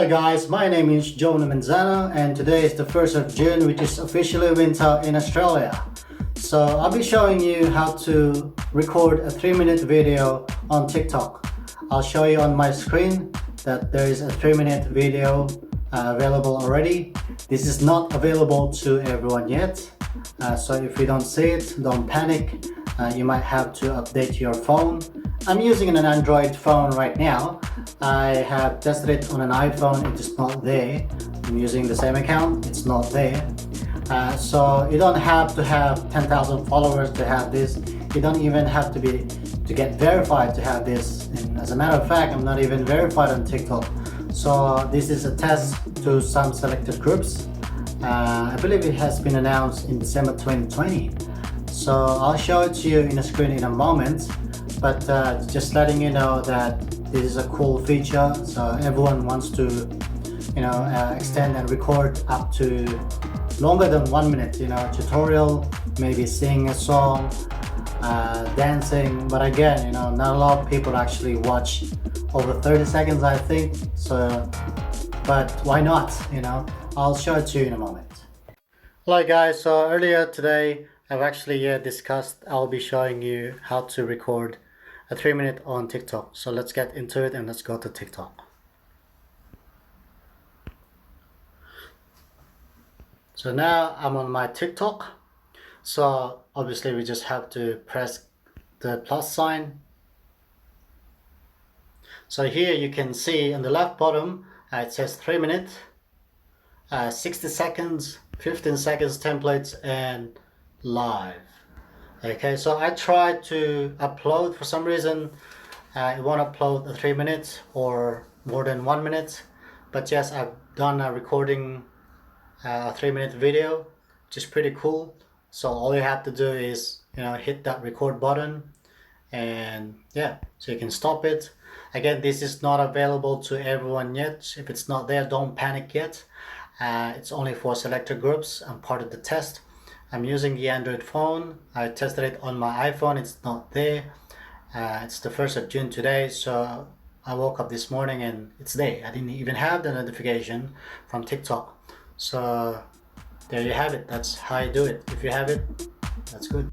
Hi guys, my name is Jonah Manzano and today is the 1st of June, which is officially winter in Australia. So I'll be showing you how to record a 3-minute video on TikTok. I'll show you on my screen that there is a 3-minute video available already. This is not available to everyone yet. So if you don't see it, don't panic. You might have to update your phone. I'm using an Android phone right now. I have tested it on an iPhone, it is not there. I'm using the same account, it's not there. So you don't have to have 10,000 followers to have this. You don't even have to get verified to have this. And as a matter of fact, I'm not even verified on TikTok. So this is a test to some selected groups. I believe it has been announced in December 2020. So I'll show it to you in a screen in a moment. But just letting you know that this is a cool feature. So everyone wants to, extend and record up to longer than 1 minute. Tutorial, maybe sing a song, dancing. But again, not a lot of people actually watch over 30 seconds, I think. So, but why not? I'll show it to you in a moment. Hello guys. So earlier today, I've actually discussed. I'll be showing you how to record a 3-minute on TikTok. So let's get into it and let's go to TikTok. So now I'm on my TikTok. So obviously we just have to press the plus sign. So here you can see on the left bottom it says 3 minutes, 60 seconds, 15 seconds templates and live. Okay, so I tried to upload. For some reason it won't upload the 3 minutes or more than 1 minute. But yes, I've done a recording a 3-minute video, which is pretty cool. So all you have to do is hit that record button, and yeah, so you can stop it. Again, this is not available to everyone yet. If it's not there, don't panic yet. It's only for selected groups. I'm part of the test. I'm using the Android phone. I tested it on my iPhone. It's not there. It's the 1st of June today, so I woke up this morning and it's there. I didn't even have the notification from TikTok. So there you have it. That's how I do it. If you have it, that's good.